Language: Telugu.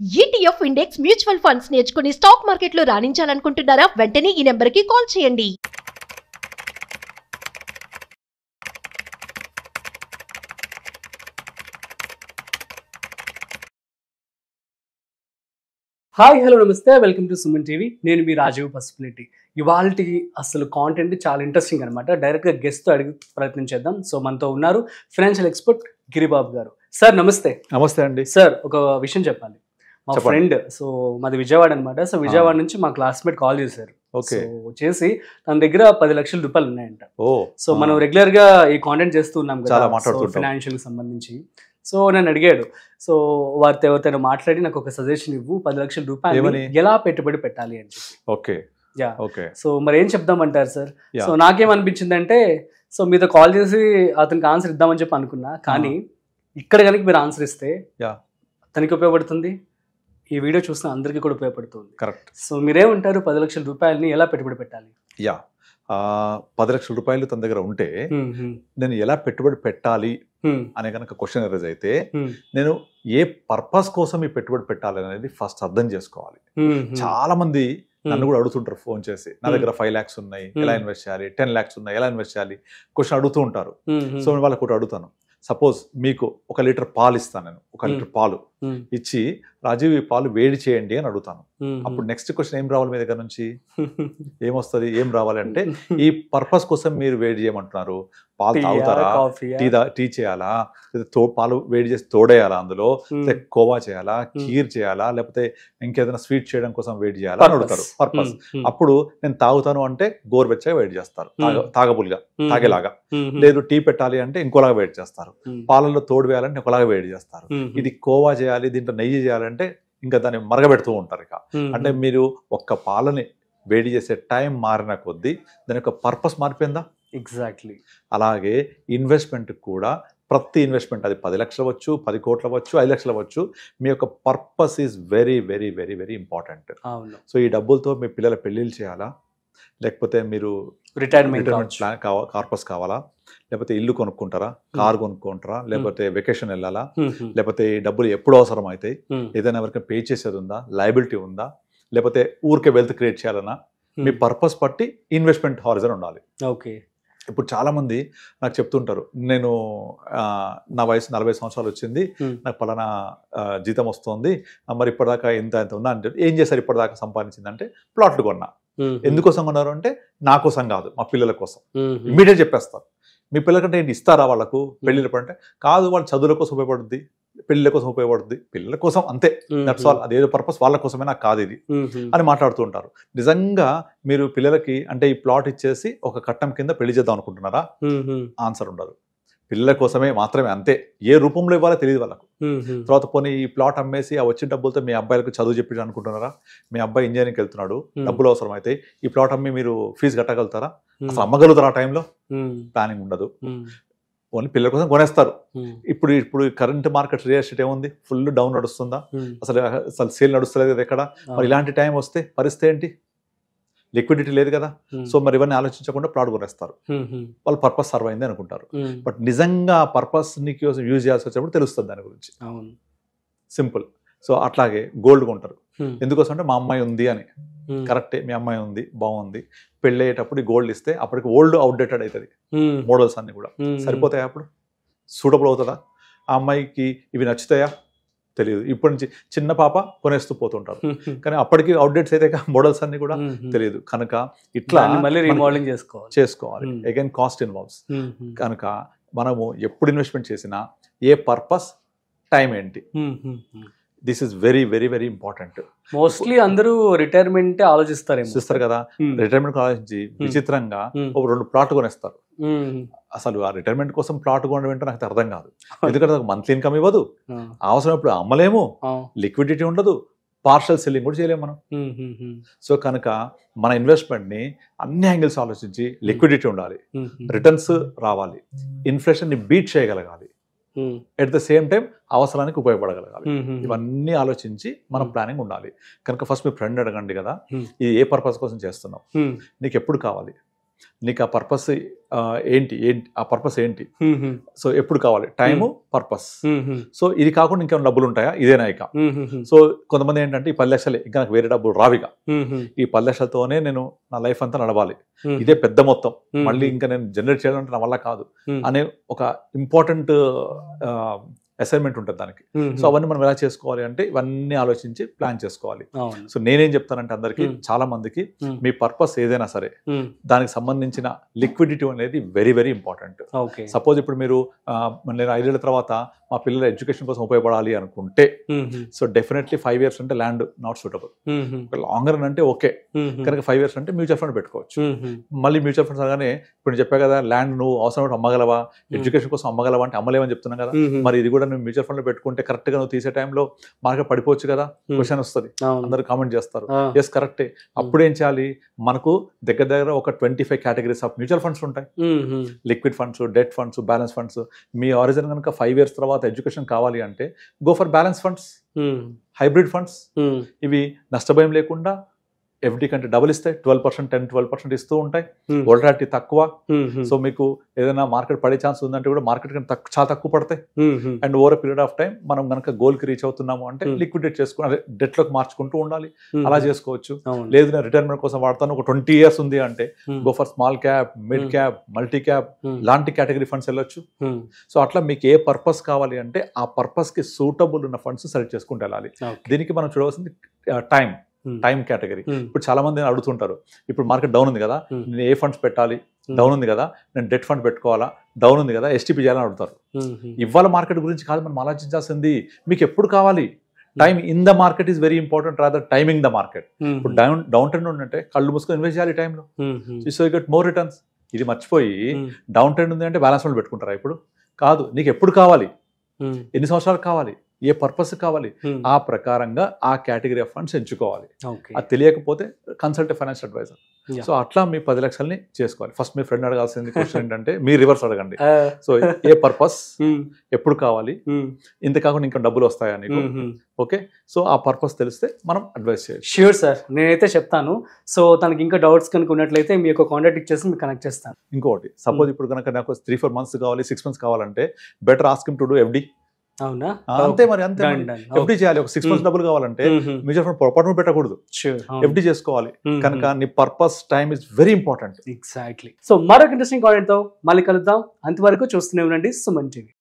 ETF ఇండెక్స్ మ్యూచువల్ ఫండ్స్ నేర్చుకుని స్టాక్ మార్కెట్లో రాణించాలనుకుంటున్నారా? వెంటనే ఈ నెంబర్కి కాల్ చేయండి. హాయ్ హలో నమస్తే, వెల్కమ్ టు సుమన్ టీవీ. నేను మీ రాజీవ్ పసుపులెట్టి. ఇవాళ అసలు కాంటెంట్ చాలా ఇంట్రెస్టింగ్ అనమాట. డైరెక్ట్గా గెస్ట్తో అడిగి ప్రయత్నం చేద్దాం. సో మనతో ఉన్నారు ఫైనాన్షియల్ ఎక్స్పర్ట్ గిరిబాబు గారు. సార్ నమస్తే. నమస్తే అండి. సార్ ఒక విషయం చెప్పాలి. మా ఫ్రెండ్, సో మాది విజయవాడ అనమాట. సో విజయవాడ నుంచి మా క్లాస్మేట్ కాల్ చేశారు. ఓకే. చేసి తన దగ్గర 10 లక్షల రూపాయలు ఉన్నాయంట. సో మనం రెగ్యులర్ గా ఈ కాంటెంట్ చేస్తూ ఉన్నాం కదా ఫైనాన్షియల్ సంబంధించి. సో నన్ను అడిగాడు, సో వారితో ఎవరితో మాట్లాడి నాకు ఒక సజెషన్ ఇవ్వు, 10 లక్షల రూపాయలు ఎలా పెట్టుబడి పెట్టాలి అని చెప్పి. ఓకే. యా. ఓకే. సో మరి ఏం చెప్దామంటారు సార్? సో నాకేమనిపించింది అంటే, సో మీతో కాల్ చేసి అతనికి ఆన్సర్ ఇద్దామని చెప్పి అనుకున్నా, కానీ ఇక్కడ కనుక మీరు ఆన్సర్ ఇస్తే అతనికి ఉపయోగపడుతుంది, ఈ వీడియో చూసిన అందరికీ కూడా ఉపయోగపడుతుంది. కరెక్ట్. సో మీరేమంటారు, 10 లక్షల రూపాయలని ఎలా పెట్టుబడి పెట్టాలి? 10 లక్షల రూపాయలు తన దగ్గర ఉంటే నేను ఎలా పెట్టుబడి పెట్టాలి అనే కనుక క్వశ్చన్ రైజ్ అయితే, నేను ఏ పర్పస్ కోసం ఈ పెట్టుబడి పెట్టాలి అనేది ఫస్ట్ అర్థం చేసుకోవాలి. చాలా మంది నన్ను కూడా అడుగుతుంటారు ఫోన్ చేసి, నా దగ్గర 5 lakhs ఉన్నాయి, ఎలా ఇన్వెస్ట్ చేయాలి, 10 lakhs ఉన్నాయి, ఎలా ఇన్వెస్ట్ చేయాలి, క్వశ్చన్ అడుగుతూ ఉంటారు. సో నేను వాళ్ళకి ఒకటి అడుగుతాను. సపోజ్ మీకు 1 లీటర్ పాలు ఇస్తాను, నేను 1 లీటర్ పాలు ఇచ్చి, రాజీవ్ ఈ పాలు వేడి చేయండి అని అడుగుతాను. అప్పుడు నెక్స్ట్ క్వశ్చన్ ఏం రావాలి మీ దగ్గర నుంచి? ఏమొస్తుంది, ఏం రావాలి అంటే, ఈ పర్పస్ కోసం మీరు వేడి చేయమంటున్నారు, పాలు తాగుతారా, టీ చేయాలా, పాలు వేడి చేసి తోడేయాలా, అందులో కోవా చేయాలా, కీర్ చేయాలా, లేకపోతే ఇంకేదైనా స్వీట్ చేయడం కోసం వేడి చేయాలా అని అడుగుతారు. పర్పస్. అప్పుడు నేను తాగుతాను అంటే గోరువెచ్చగా వేడి చేస్తారు, తాగబుల్గా తాగేలాగా. లేదు టీ పెట్టాలి అంటే ఇంకోలాగా వేడి చేస్తారు, పాలల్లో తోడు వేయాలంటే ఇంకోలాగా వేడి చేస్తారు. ఇది కోవా చేయాలి, దీంట్లో నెయ్యి చేయాలంటే ఇంకా దాన్ని మరగబెడుతూ ఉంటారు. ఇక అంటే మీరు ఒక్క పాలని వేడి చేసే టైం మారిన కొద్దీ దాని యొక్క పర్పస్ మారిపోయిందా? ఎగ్జాక్ట్లీ. అలాగే ఇన్వెస్ట్మెంట్ కూడా, ప్రతి ఇన్వెస్ట్మెంట్ అది 10 లక్షలు అవ్వచ్చు, 10 కోట్లు అవ్వచ్చు, 5 లక్షలు అవ్వచ్చు, మీ యొక్క purpose is very very very very important. So ఈ డబ్బులతో మీ పిల్లల పెళ్ళిళ్ళు చేయాలా, లేకపోతే మీరు రిటైర్మెంట్ ప్లాన్ కార్పస్ కావాలా, లేకపోతే ఇల్లు కొనుక్కుంటారా, కార్ కొనుక్కుంటారా, లేకపోతే వెకేషన్ వెళ్ళాలా, లేకపోతే ఈ డబ్బులు ఎప్పుడు అవసరం అవుతాయి, ఏదైనా ఎవరికైనా పే చేసేది ఉందా, లయబిలిటీ ఉందా, లేకపోతే ఊరికే వెల్త్ క్రియేట్ చేయాలన్నా, మీ పర్పస్ బట్టి ఇన్వెస్ట్మెంట్ హారిజన్ ఉండాలి. ఓకే. ఇప్పుడు చాలా మంది నాకు చెప్తుంటారు, నేను నా వయసు 40 సంవత్సరాలు వచ్చింది, నాకు పలానా జీతం వస్తుంది, మరి ఇప్పటిదాకా ఎంత ఉందా అంటే, ఏం చేశారు ఇప్పటిదాకా సంపాదించిందంటే, ప్లాట్లు కొన్నా. ఎందుకోసం కొన్నారు అంటే, నా కోసం కాదు, మా పిల్లల కోసం. ఇమ్మీడియట్ చెప్పేస్తారు. మీ పిల్లల కంటే ఏంటి ఇస్తారా వాళ్ళకు పెళ్ళిళ్ళు అంటే, కాదు, వాళ్ళ చదువుల కోసం ఉపయోగపడుద్ది, పెళ్ళిళ్ళ కోసం ఉపయోగపడుద్ది, పిల్లల కోసం అంతే, దట్స్ ఆల్, అదేదో పర్పస్ వాళ్ళ కోసమే, నాకు కాదు ఇది అని మాట్లాడుతూ ఉంటారు. నిజంగా మీరు పిల్లలకి అంటే ఈ ప్లాట్ ఇచ్చేసి ఒక కట్టం కింద పెళ్లి చేద్దాం అనుకుంటున్నారా? ఆన్సర్ ఉండదు. పిల్లల కోసమే మాత్రమే, అంతే. ఏ రూపంలో ఇవ్వాలో తెలియదు వాళ్ళకు. తర్వాత పోనీ ఈ ప్లాట్ అమ్మేసి ఆ వచ్చిన డబ్బులతో మీ అబ్బాయిలకు చదువు చెప్పి అనుకుంటున్నారా? మీ అబ్బాయి ఇంజనీరింగ్కి వెళ్తున్నాడు, డబ్బులు అవసరం అయితే ఈ ప్లాట్ అమ్మి మీరు ఫీజు కట్టగలుగుతారా? అసలు అమ్మగలుగుతారా? ఆ టైంలో ప్లానింగ్ ఉండదు. ఓన్లీ పిల్లల కోసం కొనేస్తారు. ఇప్పుడు కరెంట్ మార్కెట్ రియల్ ఎస్టేట్ ఏముంది, ఫుల్ డౌన్ నడుస్తుందా, అసలు సేల్ నడుస్తలేదు కదా ఎక్కడ. మరి ఇలాంటి టైం వస్తే పరిస్థితి ఏంటి? లిక్విడిటీ లేదు కదా. సో మరి ఇవన్నీ ఆలోచించకుండా ప్లాట్ కొనేస్తారు. వాళ్ళ పర్పస్ సర్వ్ అయింది అనుకుంటారు. బట్ నిజంగా పర్పస్ నీకు యూజ్ చేయాల్సి వచ్చినప్పుడు తెలుస్తుంది దాని గురించి. సింపుల్. సో అట్లాగే గోల్డ్ కొంటారు. ఎందుకోసం అంటే, మా అమ్మాయి ఉంది అని. కరెక్టే, మీ అమ్మాయి ఉంది, బాగుంది. పెళ్ళి అయ్యేటప్పుడు ఈ గోల్డ్ ఇస్తే అప్పటికి ఓల్డ్ అవుట్డేటెడ్ అవుతుంది, మోడల్స్ అన్ని కూడా. సరిపోతాయా? అప్పుడు సూటబుల్ అవుతుందా? ఆ అమ్మాయికి ఇవి నచ్చుతాయా? తెలియదు. ఇప్పటి నుంచి చిన్న పాప కొనేస్తూ పోతుంటారు, కానీ అప్పటికి అవుట్డేట్స్ అయితే మోడల్స్ అన్ని కూడా తెలియదు. కనుక ఇట్లా మళ్ళీ రీమోడలింగ్ చేసుకోవాలి. Again cost involves. కనుక మనము ఎప్పుడు ఇన్వెస్ట్మెంట్ చేసినా ఏ పర్పస్, టైం ఏంటి, this is very very very important. Mostly అందరూ రిటైర్మెంట్ ఆలోచిస్తారు కదా. రిటైర్మెంట్ ఆలోచించి విచిత్రంగా ఒక 2 ప్లాట్ కొనేస్తారు. అసలు ఆ రిటైర్మెంట్ కోసం ప్లాట్ కొనడం ఏంటో నాకు అర్థం కాదు. ఎందుకంటే నాకు మంత్లీ ఇన్కమ్ ఇవ్వదు, అవసరం ఇప్పుడు అమ్మలేము, లిక్విడిటీ ఉండదు, పార్షల్ సెల్లింగ్ కూడా చేయలేము మనం. సో కనుక మన ఇన్వెస్ట్మెంట్ ని అన్ని యాంగిల్స్ ఆలోచించి, లిక్విడిటీ ఉండాలి, రిటర్న్స్ రావాలి, ఇన్ఫ్లేషన్ ని బీట్ చేయగలగాలి, ఎట్ ద సేమ్ టైం అవసరానికి ఉపయోగపడగలగాలి. ఇవన్నీ ఆలోచించి మనం ప్లానింగ్ ఉండాలి. కనుక ఫస్ట్ మీ ఫ్రెండ్ అడగండి కదా, ఇది ఏ పర్పస్ కోసం చేస్తున్నావు, నీకు ఎప్పుడు కావాలి, నీకు ఆ పర్పస్ ఏంటి ఆ పర్పస్ ఏంటి, సో ఎప్పుడు కావాలి, టైము, పర్పస్. సో ఇది కాకుండా ఇంకేమైనా డబ్బులు ఉంటాయా, ఇదేనా ఇక. సో కొంతమంది ఏంటంటే ఈ 10 లక్షలే, ఇంకా నాకు వేరే డబ్బులు రావిగా, ఈ 10 లక్షలతోనే నేను నా లైఫ్ అంతా నడవాలి, ఇదే పెద్ద మొత్తం, మళ్ళీ ఇంకా నేను జనరేట్ చేయాలంటే నా వల్ల కాదు అనే ఒక ఇంపార్టెంట్ అసైన్మెంట్ ఉంటుంది దానికి. సో అవన్నీ మనం ఎలా చేసుకోవాలి అంటే ఇవన్నీ ఆలోచించి ప్లాన్ చేసుకోవాలి. సో నేనేం చెప్తానంటే అందరికి, చాలా మందికి మీ పర్పస్ ఏదైనా సరే దానికి సంబంధించిన లిక్విడిటీ అనేది వెరీ వెరీ ఇంపార్టెంట్. సపోజ్ ఇప్పుడు మీరు నేను 5 ఏళ్ల తర్వాత మా పిల్లల ఎడ్యుకేషన్ కోసం ఉపయోగపడాలి అనుకుంటే, సో డెఫినెట్లీ 5 years అంటే land not suitable. Longer run అంటే ఓకే, కనుక 5 years అంటే మ్యూచువల్ ఫండ్ పెట్టుకోవచ్చు. మళ్ళీ మ్యూచువల్ ఫండ్స్ అనగానే ఇప్పుడు నేను చెప్పా కదా, ల్యాండ్ నువ్వు అవసరం అమ్మగలవా, ఎడ్యుకేషన్ కోసం అమ్మగలవా అంటే అమ్మలేవని చెప్తున్నాను కదా. మరి ఇది కూడా నువ్వు మ్యూచువల్ ఫండ్ లో పెట్టుకుంటే కరెక్ట్ గా నువ్వు తీసే టైంలో మార్కెట్ పడిపోవచ్చు కదా, క్వశ్చన్ వస్తుంది, అందరు కామెంట్ చేస్తారు. ఎస్ కరెక్టే. అప్పుడు ఏం చేయాలి, మనకు దగ్గర ఒక 25 categories ఆఫ్ మ్యూచువల్ ఫండ్స్ ఉంటాయి. Liquid funds, debt funds, balance funds. మీ ఆరిజిన్ కనుక 5 years తర్వాత ఎడ్యుకేషన్ కావాలి అంటే go for balance funds, hybrid funds. ఇవి నష్టభయం లేకుండా ఎఫ్డి కంటే డబుల్ ఇస్తాయి, 12%, 10-12% ఇస్తూ ఉంటాయి, వోల్టాలిటీ తక్కువ. సో మీకు ఏదైనా మార్కెట్ పడే ఛాన్స్ ఉందంటే కూడా మార్కెట్ కంటే చాలా తక్కువ పడతాయి. And over period of time మనం కనుక గోల్ కి రీచ్ అవుతున్నాము అంటే లిక్విడేట్ చేసుకుని, అదే డెట్ లోకి మార్చుకుంటూ ఉండాలి, అలా చేసుకోవచ్చు. లేదు నేను రిటైర్మెంట్ కోసం వాడతాను, ఒక 20 years ఉంది అంటే go for small cap, mid cap, multi cap లాంటి కేటగిరీ ఫండ్స్ వెళ్ళొచ్చు. సో అట్లా మీకు ఏ పర్పస్ కావాలి అంటే ఆ పర్పస్ కి సూటబుల్ ఉన్న ఫండ్స్ సెలెక్ట్ చేసుకుంటూ వెళ్ళాలి. దీనికి మనం చూడవలసింది టైం కేటగిరీ. ఇప్పుడు చాలా మంది అడుగుతుంటారు, ఇప్పుడు మార్కెట్ డౌన్ ఉంది కదా, నేను ఏ ఫండ్స్ పెట్టాలి, డౌన్ ఉంది కదా నేను డెట్ ఫండ్ పెట్టుకోవాలా, డౌన్ ఉంది కదా ఎస్టీపీ చేయాలని అడుగుతారు. ఇవాళ మార్కెట్ గురించి కాదు మనం ఆలోచించాల్సింది, మీకు ఎప్పుడు కావాలి. Time in the market is very important, rather timing the market. ఇప్పుడు డౌన్ ట్రెండ్ ఉందంటే కళ్ళు మూసుకొని ఇన్వెస్ట్ చేయాలి టైంలో, so you get more returns. ఇది మర్చిపోయి డౌన్ ట్రెండ్ ఉంది అంటే బ్యాలెన్స్ ఫండ్ పెట్టుకుంటారా? ఇప్పుడు కాదు, నీకు ఎప్పుడు కావాలి, ఎన్ని సంవత్సరాలు కావాలి, ఏ పర్పస్ కావాలి, ఆ ప్రకారంగా ఆ కేటగిరీ ఆఫ్ ఫండ్స్ ఎంచుకోవాలి. అది తెలియకపోతే కన్సల్ట్ ఫైనాన్షియల్ అడ్వైజర్. సో అట్లా మీ 10 లక్షల్ని చేసుకోవాలి. ఫస్ట్ మీ ఫ్రెండ్ అడగాల్సింది క్వశ్చన్ ఏంటంటే మీరు రివర్స్ అడగండి. సో ఏ పర్పస్, ఎప్పుడు కావాలి, ఇంత కాకుండా ఇంకా డబ్బులు వస్తాయా నీకు, ఓకే. సో ఆ పర్పస్ తెలిస్తే మనం అడ్వైస్ చేయాలి. ష్యూర్ సార్, నేనైతే చెప్తాను. సో తనకి ఇంకా డౌట్స్ కనుక ఉన్నట్లయితే మీ యొక్క కాంటాక్ట్ ఇచ్చేసి మీకు కనెక్ట్ చేస్తాను. ఇంకోటి, సపోజ్ ఇప్పుడు కనుక నాకు 3-4 months కావాలి, 6 months కావాలంటే better ask him to do FD. అవునా? అంతే మరి, అంతే. ఎఫ్డి చేయాలి. ఒక 6 months డబ్బులు కావాలంటే మ్యూచువల్ ఫండ్ పొరపాటు పెట్టకూడదు, ఎఫ్డి చేసుకోవాలి. కనుక నీ purpose time is very important. Exactly. So మరొక ఇంట్రెస్టింగ్ కాంటెంట్ తో మళ్ళీ కలుద్దాం. అంతవరకు చూస్తూనే ఉండండి సుమన్ టీవీ.